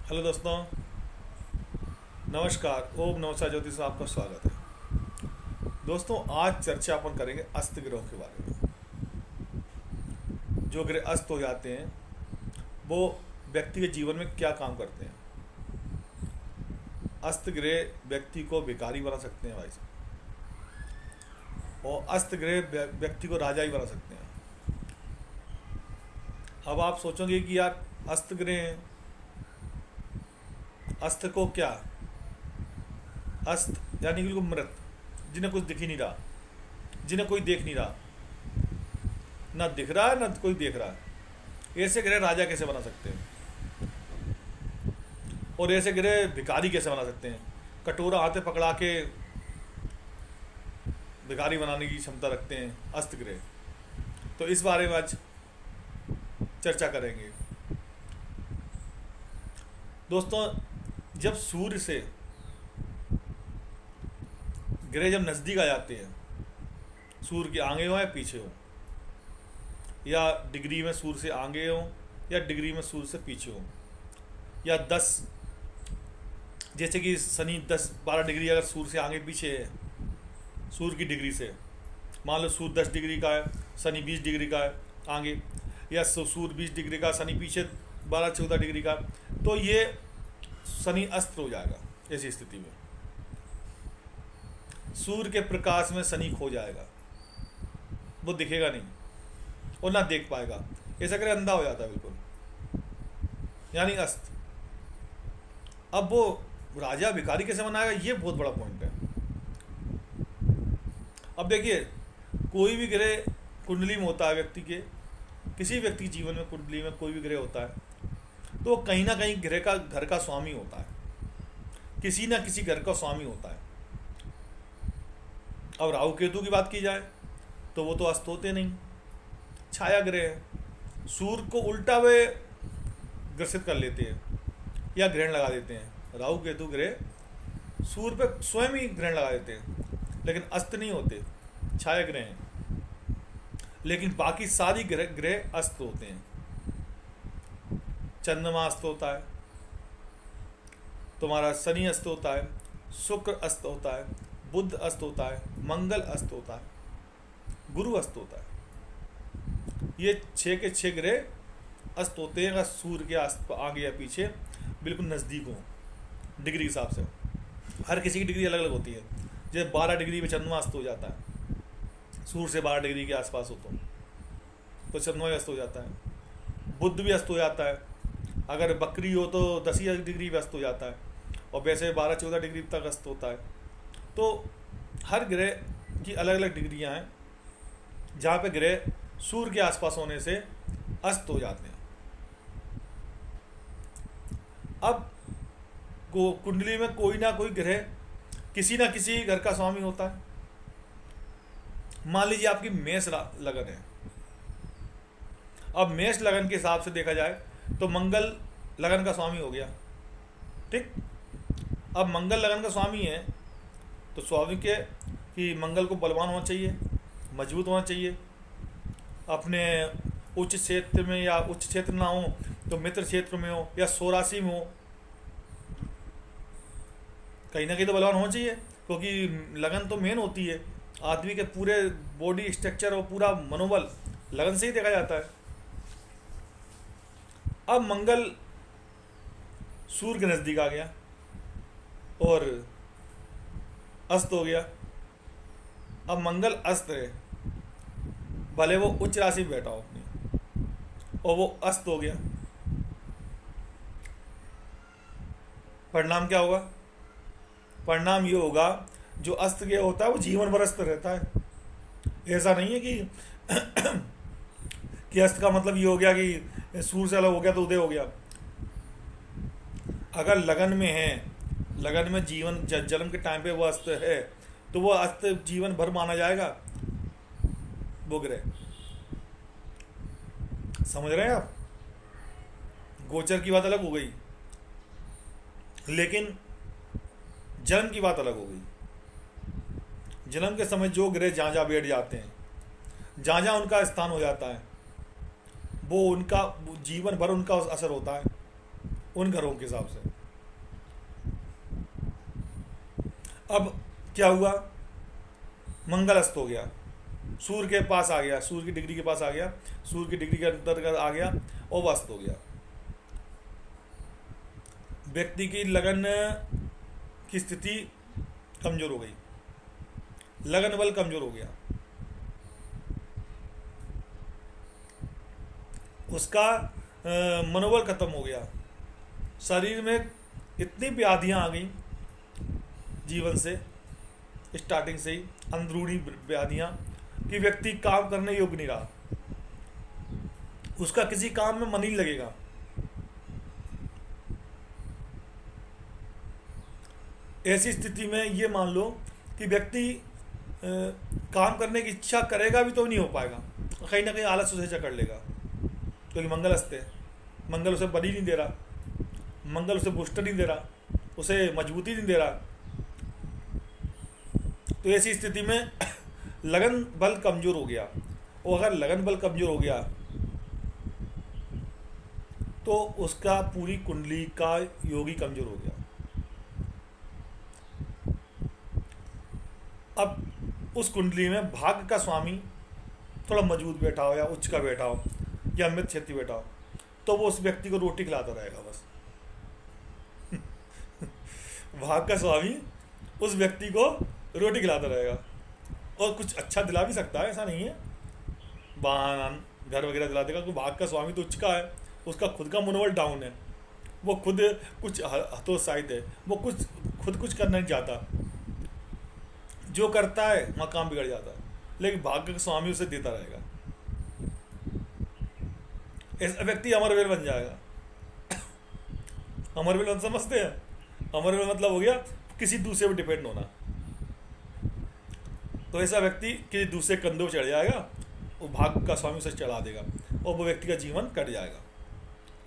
Hello दोस्तों, नमस्कार। ओम नमस्कार ज्योतिष में आपका स्वागत है। दोस्तों, आज चर्चा अपन करेंगे अस्त ग्रहों के बारे में। जो ग्रह अस्त हो जाते हैं वो व्यक्ति के जीवन में क्या काम करते हैं। अस्त ग्रह व्यक्ति को भिखारी बना सकते हैं भाई साहब, और अस्त ग्रह व्यक्ति को राजा ही बना सकते हैं। अब आप सोचोगे कि यार अस्त ग्रह हैं, अस्त को क्या, अस्त यानी बिल्कुल मृत, जिन्हें कुछ दिख ही नहीं रहा, जिन्हें कोई देख नहीं रहा, ना दिख रहा है ना कोई देख रहा है। ऐसे ग्रह राजा कैसे बना सकते हैं, और ऐसे ग्रह भिखारी कैसे बना सकते हैं। कटोरा हाथे पकड़ा के भिखारी बनाने की क्षमता रखते हैं अस्त ग्रह। तो इस बारे में आज चर्चा करेंगे। दोस्तों, जब सूर्य से ग्रह जब नज़दीक आ जाते हैं, सूर्य के आगे हो या पीछे हो, या डिग्री में सूर्य से आगे हो या डिग्री में सूर्य से पीछे हो, या 10, जैसे कि शनि 10-12 डिग्री अगर सूर्य से आगे पीछे है, सूर्य की डिग्री से, मान लो सूर्य 10 डिग्री का है, शनि 20 डिग्री का है आगे, या सूर्य 20 डिग्री का, शनि पीछे 12-14 डिग्री का, तो ये शनि अस्त हो जाएगा। ऐसी स्थिति में सूर्य के प्रकाश में शनि खो जाएगा, वो दिखेगा नहीं और ना देख पाएगा। ऐसा करे अंधा हो जाता है बिल्कुल, यानी अस्त। अब वो राजा भिखारी कैसे बनाएगा, ये बहुत बड़ा पॉइंट है। अब देखिए, कोई भी ग्रह कुंडली में होता है व्यक्ति के, किसी व्यक्ति के जीवन में कुंडली में कोई भी ग्रह होता है तो वो कहीं ना कहीं ग्रह का घर का स्वामी होता है, किसी ना किसी घर का स्वामी होता है। अब राहु केतु की बात की जाए तो वो तो अस्त होते नहीं, छाया ग्रह है। सूर्य को उल्टा वे ग्रसित कर लेते हैं या ग्रहण लगा देते हैं। राहु केतु ग्रह सूर्य पे स्वयं ही ग्रहण लगा देते हैं, लेकिन अस्त नहीं होते, छाया ग्रह हैं। लेकिन बाकी सारी ग्रह अस्त होते हैं। चंद्रमा अस्त होता है, तुम्हारा शनि अस्त होता है, शुक्र अस्त होता है, बुध अस्त होता है, मंगल अस्त होता है, गुरु अस्त होता है। ये 6 के 6 ग्रह अस्त होते हैं अगर सूर्य के आगे या पीछे बिल्कुल नज़दीक हो डिग्री के हिसाब से। हर किसी की डिग्री अलग अलग होती है। जैसे 12 डिग्री पे चंद्रमा अस्त हो जाता है, सूर्य से 12 डिग्री के आसपास हो तो चंद्रमा भी अस्त हो जाता है। बुध भी अस्त हो जाता है, अगर बकरी हो तो 10 डिग्री पे अस्त हो जाता है, और वैसे 12-14 डिग्री तक अस्त होता है। तो हर ग्रह की अलग अलग डिग्रियां हैं जहाँ पे ग्रह सूर्य के आसपास होने से अस्त हो जाते हैं। अब कुंडली में कोई ना कोई ग्रह किसी ना किसी घर का स्वामी होता है। मान लीजिए आपकी मेष लगन है। अब मेष लगन के हिसाब से देखा जाए तो मंगल लगन का स्वामी हो गया, ठीक। अब मंगल लगन का स्वामी है तो स्वाभाविक है कि मंगल को बलवान होना चाहिए, मजबूत होना चाहिए। अपने उच्च क्षेत्र में, या उच्च क्षेत्र ना हो तो मित्र क्षेत्र में हो या स्वराशि में हो, कहीं ना कहीं तो बलवान होना चाहिए, क्योंकि लगन तो मेन होती है। आदमी के पूरे बॉडी स्ट्रक्चर और पूरा मनोबल लगन से ही देखा जाता है। अब मंगल सूर्य के नज़दीक आ गया और अस्त हो गया। अब मंगल अस्त है, भले वो उच्च राशि में बैठा हो अपनी, और वो अस्त हो गया। परिणाम क्या होगा? परिणाम ये होगा, जो अस्त गया होता है वो जीवन भर अस्त रहता है। ऐसा नहीं है कि अस्त का मतलब ये हो गया कि सूर्य से अलग हो गया तो उदय हो गया। अगर लगन में है, लगन में जीवन जन्म के टाइम पे वो अस्त है, तो वो अस्त जीवन भर माना जाएगा वो ग्रह। समझ रहे हैं आप? गोचर की बात अलग हो गई, लेकिन जन्म की बात अलग हो गई। जन्म के समय जो ग्रह जहाँ जहाँ बैठ जाते हैं, जहाँ जहाँ उनका स्थान हो जाता है, वो उनका जीवन भर उनका असर होता है। उन ग्रहों के हिसाब से। अब क्या हुआ, मंगल अस्त हो गया, सूर्य के पास आ गया, सूर्य की डिग्री के पास आ गया, सूर्य की डिग्री के अंतर्गत आ गया और वो अस्त हो गया। व्यक्ति की लगन की स्थिति कमजोर हो गई, लगन बल कमजोर हो गया, उसका मनोबल खत्म हो गया, शरीर में इतनी व्याधियां आ गई जीवन से, स्टार्टिंग से ही अंदरूनी व्याधियां कि व्यक्ति काम करने योग्य नहीं रहा, उसका किसी काम में मन ही नहीं लगेगा। ऐसी स्थिति में ये मान लो कि व्यक्ति काम करने की इच्छा करेगा भी तो नहीं हो पाएगा, कहीं ना कहीं आलस उसे जकड़ लेगा, क्योंकि मंगल अस्त है, मंगल उसे बली नहीं दे रहा, मंगल उसे बूस्टर नहीं दे रहा, उसे मजबूती नहीं दे रहा। तो ऐसी स्थिति में लगन बल कमजोर हो गया, और अगर लगन बल कमजोर हो गया तो उसका पूरी कुंडली का योग ही कमजोर हो गया। अब उस कुंडली में भाग्य का स्वामी थोड़ा मजबूत बैठा हो या उच्च का बैठा हो या अमृत क्षति बैठा हो, तो वो उस व्यक्ति को रोटी खिलाता रहेगा बस। भाग्य का स्वामी उस व्यक्ति को रोटी खिलाता रहेगा, और कुछ अच्छा दिला भी सकता है, ऐसा नहीं है, वाहन घर वगैरह दिला देगा। भाग्य का स्वामी तो उच्च का है, उसका खुद का मनोबल डाउन है, वो खुद कुछ हतोत्साहित है, वो खुद कुछ करना नहीं चाहता, जो करता है वहाँ काम बिगड़ जाता है, लेकिन भाग्य का स्वामी उसे देता रहेगा। ऐसा व्यक्ति अमरवीर बन जाएगा। अमरवीर समझते हैं, अमरवीर मतलब हो गया किसी दूसरे पर डिपेंड होना। तो ऐसा व्यक्ति किसी दूसरे कंधों पर चढ़ जाएगा, वो भाग्य का स्वामी उसे चढ़ा देगा और वो व्यक्ति का जीवन कट जाएगा।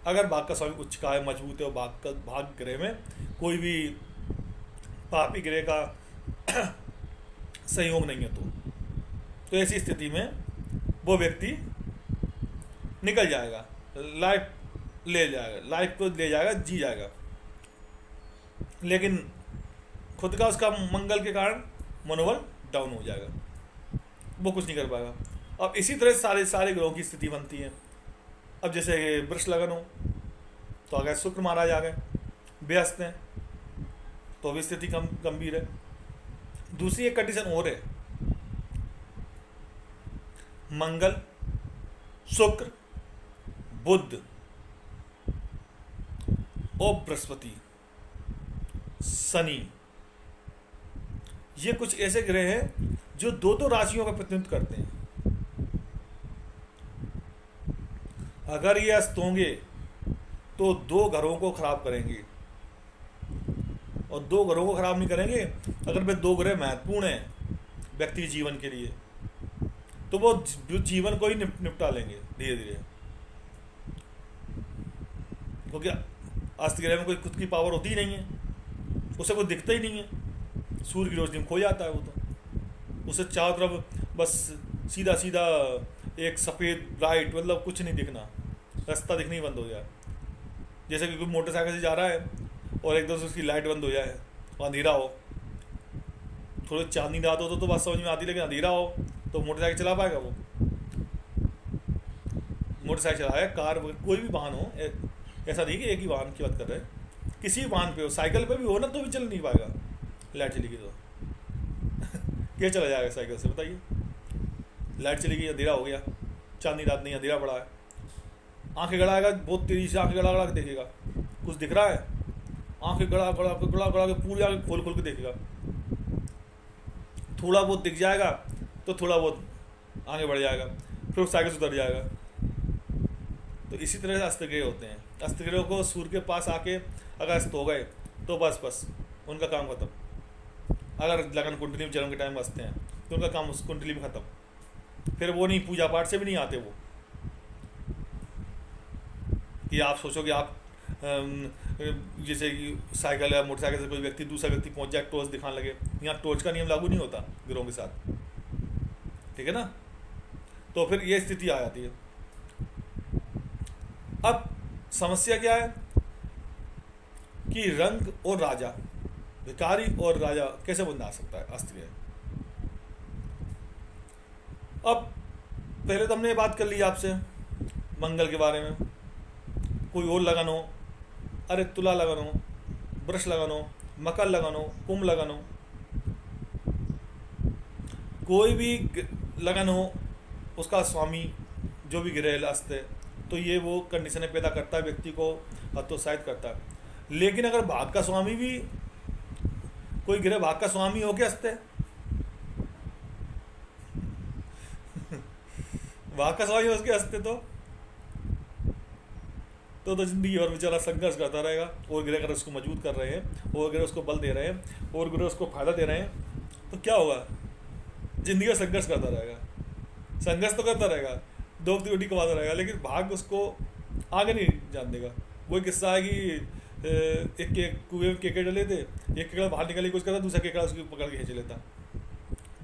अगर भाग्य का स्वामी उच्च का है, मजबूत है, और भाग्य ग्रह में कोई भी पापी ग्रह का संयोग नहीं है, तो ऐसी स्थिति में वो व्यक्ति निकल जाएगा, लाइफ ले जाएगा, लाइफ को ले जाएगा, जी जाएगा, लेकिन खुद का उसका मंगल के कारण मनोबल डाउन हो जाएगा, वो कुछ नहीं कर पाएगा। अब इसी तरह सारे ग्रहों की स्थिति बनती है। अब जैसे वृष लगन हो तो अगर शुक्र महाराज आ गए, व्यस्त हैं, तो भी स्थिति गंभीर है। दूसरी एक कंडीशन और है, मंगल, शुक्र, बुध और बृहस्पति, शनि, ये कुछ ऐसे ग्रह हैं जो दो राशियों का प्रतिनिधित्व करते हैं। अगर ये अस्त होंगे तो दो घरों को खराब करेंगे, और दो घरों को खराब नहीं करेंगे अगर वे दो ग्रह महत्वपूर्ण हैं व्यक्ति के जीवन के लिए, तो वो जीवन को ही निपटा लेंगे धीरे धीरे, क्योंकि अस्त ग्रह में कोई खुद की पावर होती ही नहीं है, उसे कोई दिखता ही नहीं है, सूर्य की रोशनी में खो जाता है वो, तो उसे चारों तरफ बस सीधा सीधा एक सफ़ेद लाइट, मतलब कुछ नहीं दिखना, रास्ता दिखना ही बंद हो जाए। जैसे कि कोई मोटरसाइकिल से जा रहा है और एकदम से उसकी लाइट बंद हो जाए, अंधेरा हो, थोड़ी चांदनी रात हो तो बात समझ में आती, लेकिन अंधेरा हो तो मोटरसाइकिल चला पाएगा वो? मोटरसाइकिल चलाए, कार, कोई भी वाहन हो, ऐसा नहीं कि एक ही वाहन की बात कर रहे हैं, किसी भी वाहन पे हो, साइकिल पे भी हो ना, तो भी चल नहीं पाएगा, लाइट चली गई तो क्या चला जाएगा साइकिल से, बताइए? लाइट चली गई, अंधेरा हो गया, चांदनी रात नहीं, अंधेरा पड़ा है, आंखें गड़ाएगा, बहुत तेजी से आंखें गड़ा के देखेगा, कुछ दिख रहा है, आंखें गड़ा के पूरी आंखें खोल के देखेगा, थोड़ा बहुत दिख जाएगा तो थोड़ा बहुत आगे बढ़ जाएगा, फिर साइकिल से उतर जाएगा। तो इसी तरह से अस्तग्रह होते हैं। अस्तग्रह को सूर्य के पास आके अगर अस्त हो गए तो बस उनका काम खत्म। अगर लगन कुंडली में जन्म के टाइम बसते हैं तो उनका काम उस कुंडली में खत्म, फिर वो नहीं, पूजा पाठ से भी नहीं आते वो, कि आप सोचो कि आप जैसे कि साइकिल या मोटरसाइकिल से कोई व्यक्ति दूसरा व्यक्ति पहुंच जाए, टॉर्च दिखाने लगे, यहाँ टॉर्च का नियम लागू नहीं होता ग्रहों के साथ, ठीक है ना? तो फिर ये स्थिति आ जाती है। अब समस्या क्या है कि रंग और राजा, भिखारी और राजा कैसे बना सकता है अस्त्र। अब पहले तो हमने ये बात कर ली आपसे मंगल के बारे में। कोई और लगन हो, अरे तुला लगन हो, वृष लगन हो, मकर लगन हो, कुंभ लगन हो, कोई भी लगन हो, उसका स्वामी जो भी ग्रह अस्त है, तो ये वो कंडीशनें पैदा करता है, व्यक्ति को हतोत्साहित करता है। लेकिन अगर भाग का स्वामी भी, कोई ग्रह भाग का स्वामी हो के अस्त है, भाग का स्वामी उसके हंसते तो जिंदगी और बेचारा संघर्ष करता रहेगा। और ग्रह अगर उसको मजबूत कर रहे हैं, और ग्रह उसको बल दे रहे हैं, और ग्रह उसको फायदा दे रहे हैं, तो क्या होगा, जिंदगी में संघर्ष करता रहेगा। संघर्ष तो करता रहेगा, दो वक्त रोटी कमाता रहेगा, लेकिन भाग उसको आगे नहीं जान देगा। वही किस्सा है कि एक कुएं में केकड़े डले थे, एक केकड़ा बाहर निकलने की कोशिश करता, दूसरा केकड़ा उसकी पकड़ के खींच लेता।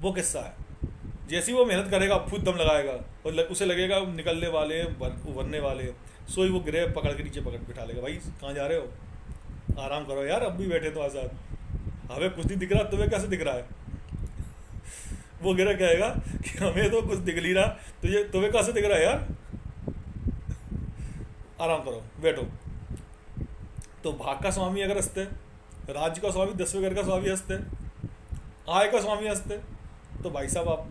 वो किस्सा है। जैसे ही वो मेहनत करेगा, खुद दम लगाएगा और उसे लगेगा निकलने वाले, उभरने वाले, सोई वो ग्रह पकड़ के नीचे पकड़ बिठा लेगा। भाई कहाँ जा रहे हो, आराम करो यार, अब भी बैठे तो आजाद, हमें कुछ नहीं दिख रहा, तुम्हें कैसे दिख रहा है। वो ग्रह कहेगा कि हमें तो कुछ दिख नहीं रहा, तुझे तुम्हें कैसे दिख रहा है यार, आराम करो, बैठो। तो भाग का स्वामी अगर हंसते, राज्य का स्वामी, 10वें घर का स्वामी हंसते, आय का स्वामी हंसते, तो भाई साहब आप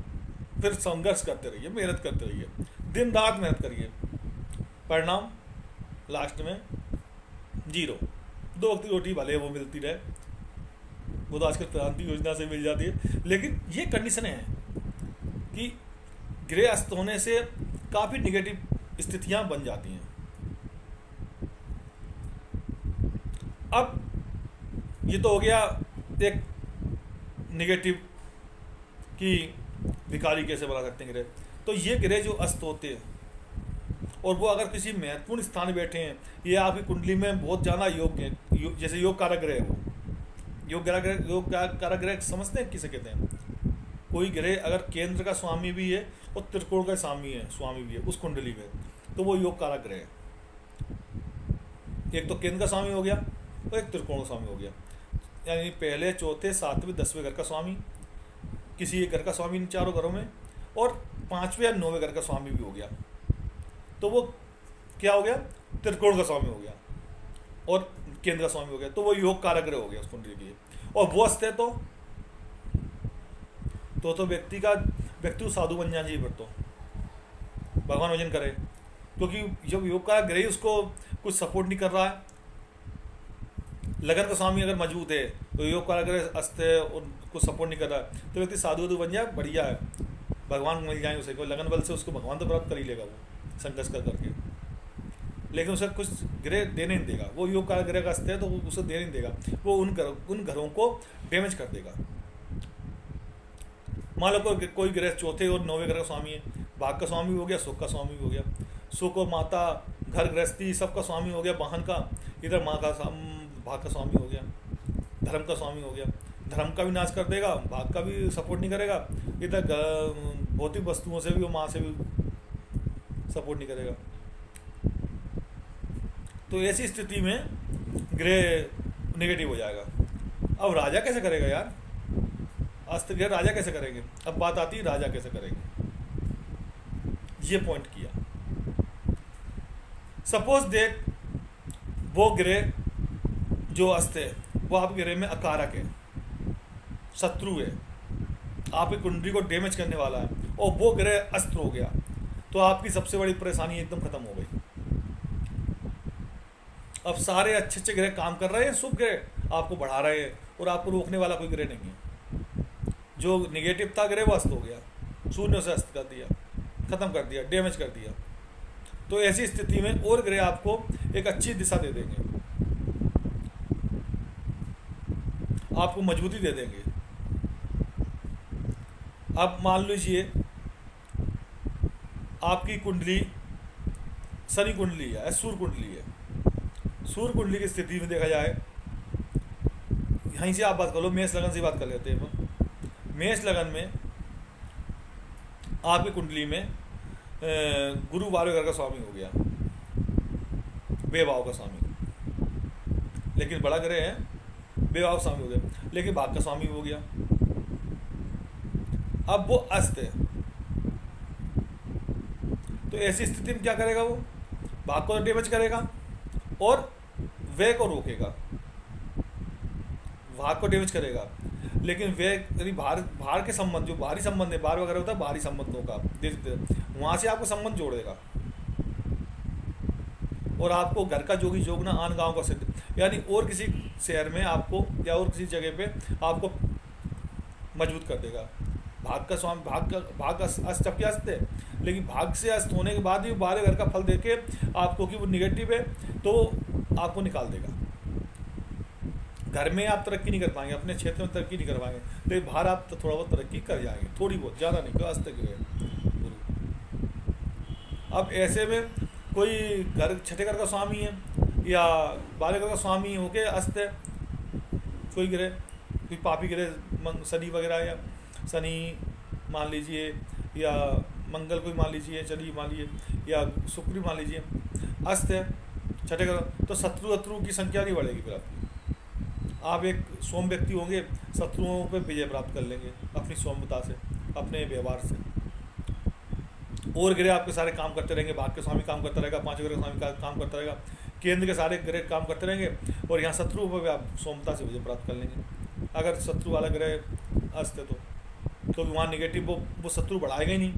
फिर संघर्ष करते रहिए, मेहनत करते रहिए, दिन रात मेहनत करिए, परिणाम लास्ट में 0। 2 वक्त की रोटी भले वो मिलती रहे, वो तो आजकल क्रांति योजना से मिल जाती है, लेकिन ये कंडीशनें हैं कि ग्रह अस्त होने से काफ़ी निगेटिव स्थितियां बन जाती हैं। अब ये तो हो गया एक निगेटिव कि भिखारी कैसे बना सकते हैं ग्रह। तो ये ग्रह जो अस्त होते हैं, और वो अगर किसी महत्वपूर्ण स्थान में बैठे हैं, ये आपकी कुंडली में बहुत ज़्यादा योग्य है, जैसे योग कारक ग्रह है वो, योग कारक ग्रह समझते हैं किसे कहते हैं। कोई ग्रह अगर केंद्र का स्वामी भी है और त्रिकोण का स्वामी भी है उस कुंडली में, तो वो योग कारक ग्रह है। एक तो केंद्र का स्वामी हो गया और एक त्रिकोण का स्वामी हो गया, यानी पहले, चौथे, 7वें, 10वें घर का स्वामी, किसी एक घर का स्वामी इन चारों घरों में, और 5वें या 9वें घर का स्वामी भी हो गया, तो वो क्या हो गया, त्रिकोण का स्वामी हो गया और केंद्र का स्वामी हो गया, तो वो योग कारक ग्रह हो गया उस कुंडली के। और वो अस्ते तो व्यक्ति साधु बन जाना चाहिए फिर तो, भगवान भजन करे, क्योंकि जब योग कारक ग्रह उसको कुछ सपोर्ट नहीं कर रहा है, लगन का स्वामी अगर मजबूत है, तो योग कारक ग्रह अस्त है और कुछ सपोर्ट नहीं कर रहा है, तो व्यक्ति साधु बन जाए, बढ़िया है, भगवान मिल जाए उसे, कोई लगन बल से उसको भगवान तो प्राप्त कर ही लेगा वो संघर्ष कर करके, लेकिन उसे कुछ ग्रह देने नहीं देगा। वो योग का ग्रह का अस्त्र है तो वो उसे देने नहीं देगा, वो उन घरों को डैमेज कर देगा। मान लो कोई ग्रह चौथे और 9वें ग्रह का स्वामी है, भाग का स्वामी हो गया, सुख का स्वामी हो गया, सुख और माता, घर गृहस्थी सबका स्वामी हो गया, वाहन का, इधर भाग का स्वामी हो गया, धर्म का स्वामी हो गया, धर्म का भी नाश कर देगा, भाग का भी सपोर्ट नहीं करेगा, इधर भौतिक वस्तुओं से भी और माँ से भी सपोर्ट नहीं करेगा। तो ऐसी स्थिति में ग्रह नेगेटिव हो जाएगा। अब राजा कैसे करेगा यार, अस्त ग्रह राजा कैसे करेंगे। अब बात आती है राजा कैसे करेंगे, ये पॉइंट किया। सपोज दैट वो ग्रह जो अस्त है वो आपके ग्रह में अकारक है, शत्रु है, आपकी कुंडली को डैमेज करने वाला है, और वो ग्रह अस्त्र हो गया, तो आपकी सबसे बड़ी परेशानी एकदम खत्म हो गई। अब सारे अच्छे अच्छे ग्रह काम कर रहे हैं, शुभ ग्रह आपको बढ़ा रहे हैं, और आपको रोकने वाला कोई ग्रह नहीं है। जो निगेटिव था ग्रह वो अस्त हो गया, शून्य से अस्त कर दिया, खत्म कर दिया, डैमेज कर दिया। तो ऐसी स्थिति में और ग्रह आपको एक अच्छी दिशा दे देंगे, आपको मजबूती दे देंगे। अब मान लीजिए आपकी कुंडली शनि कुंडली है, सूर्य कुंडली है। सूर्य कुंडली की स्थिति में देखा जाए, यहीं से आप बात कर लो, मेष लगन से बात कर लेते हैं। मेष लगन में आपकी कुंडली में गुरु 12वें घर का स्वामी हो गया, बेभाव का स्वामी, लेकिन बड़ा ग्रह है, विवाह स्वामी हो गया, लेकिन भाग का स्वामी हो गया। अब वो अस्त है, तो ऐसी स्थिति में क्या करेगा वो? भाग को डैमेज करेगा और व्यय को रोकेगा, भाग को डैमेज करेगा। लेकिन व्यय यदि बाहर के संबंध, जो बाहरी संबंध है, बाहर वगैरह होता है बाहरी संबंधों का, वहाँ से आपको संबंध जोड़ेगा और आपको घर का जोगी जोगना आन गांव का सिद्ध, यानी और किसी शहर में आपको या और किसी जगह पे आपको मजबूत कर देगा। भाग का स्वामी, भाग का अस्त जबकि अस्त है, लेकिन भाग से अस्त होने के बाद भी बाहर घर का फल देके आपको कि वो निगेटिव है तो आपको निकाल देगा। घर में आप तरक्की नहीं कर पाएंगे, अपने क्षेत्र में तरक्की नहीं कर पाएंगे, लेकिन बाहर आप तो थोड़ा बहुत तरक्की कर जाएंगे, थोड़ी बहुत, ज़्यादा नहीं, अस्त गिरे। अब ऐसे में कोई घर छठे घर का स्वामी है या 12 घर का स्वामी होके अस्त है, कोई ग्रह, कोई पापी ग्रह शनि वगैरह, या शनि मान लीजिए, या मंगल कोई मान लीजिए, शनि मान लीजिए, या शुक्र मान लीजिए, अस्त है छठे घर, तो शत्रु की संख्या नहीं बढ़ेगी। फिर आप एक सोम व्यक्ति होंगे, शत्रुओं पे विजय प्राप्त कर लेंगे अपनी सौम्यता से, अपने व्यवहार से। और ग्रह आपके सारे काम करते रहेंगे, भाग के स्वामी काम करता रहेगा, 5 ग्रह का स्वामी काम करता रहेगा, केंद्र के सारे ग्रह काम करते रहेंगे, और यहाँ शत्रुओं पर भी आप सौम्यता से विजय प्राप्त कर लेंगे। अगर शत्रु वाला ग्रह अस्त है तो, क्योंकि वहाँ निगेटिव वो शत्रु बढ़ाएगा ही नहीं,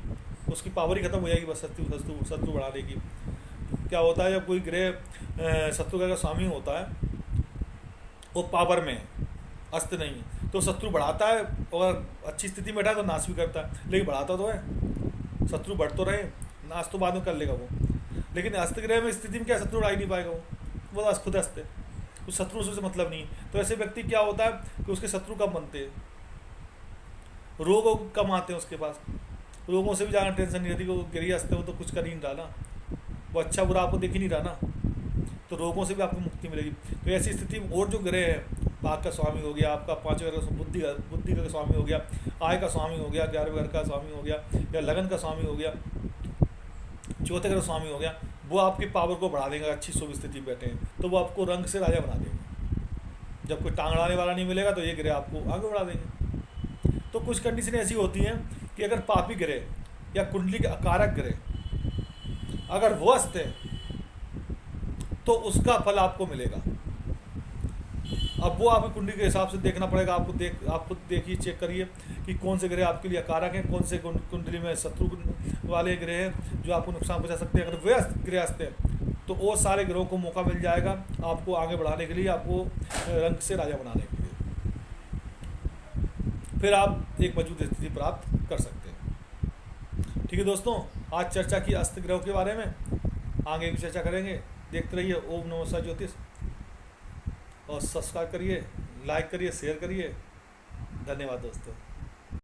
उसकी पावर ही खत्म हो जाएगी बस शत्रु बढ़ाने की। क्या होता है, जब कोई ग्रह शत्रु ग्रह का स्वामी होता है वो पावर में अस्त नहीं, तो शत्रु बढ़ाता है, और अच्छी स्थिति में बैठा तो नाश भी करता है, लेकिन बढ़ाता तो है, शत्रु बढ़ तो रहे, नाश तो बाद में कर लेगा वो। लेकिन अस्त ग्रह में स्थिति में क्या शत्रु बढ़ा ही नहीं पाएगा वो तो खुद अस्त है, उस शत्रु से मतलब नहीं। तो ऐसे व्यक्ति क्या होता है कि उसके शत्रु कम बनते हैं, रोग कम आते हैं उसके पास, रोगों से भी ज़्यादा टेंशन नहीं रहती, वो गिरी अस्त है, वो तो कुछ कर ही नहीं रहा ना, वो अच्छा बुरा आपको देख ही नहीं रहा ना, तो रोगों से भी आपको मुक्ति मिलेगी। तो ऐसी स्थिति में और जो ग्रह है, भाग का स्वामी हो गया आपका, 5 घर का बुद्धि का स्वामी हो गया, आय का स्वामी हो गया, 11वें घर का स्वामी हो गया, या लगन का स्वामी हो गया, 4थे घर स्वामी हो गया, वो आपकी पावर को बढ़ा देंगे। अच्छी शुभ स्थिति बैठे हैं तो वो आपको रंग से राजा बना देंगे। जब कोई टांग अड़ाने वाला नहीं मिलेगा तो ये ग्रह आपको आगे बढ़ा देंगे। तो कुछ कंडीशन ऐसी होती हैं कि अगर पापी ग्रह या कुंडली के अकारक ग्रह अगर वो अस्त है तो उसका फल आपको मिलेगा। अब वो आपकी कुंडली के हिसाब से देखना पड़ेगा, आपको देखिए, चेक करिए कि कौन से ग्रह आपके लिए अकारक हैं, कौन से कुंडली में शत्रु वाले ग्रह हैं जो आपको नुकसान पहुंचा सकते हैं। अगर वे ग्रह अस्त हैं तो और सारे ग्रहों को मौका मिल जाएगा आपको आगे बढ़ाने के लिए, आपको रंग से राजा बनाने के लिए, फिर आप एक मजबूत स्थिति प्राप्त कर सकते हैं। ठीक है दोस्तों, आज चर्चा की अस्त ग्रहों के बारे में, आगे भी चर्चा करेंगे। देखते रहिए ओम नमः शिवाय ज्योतिष, और सब्सक्राइब करिए, लाइक करिए, शेयर करिए। धन्यवाद दोस्तों।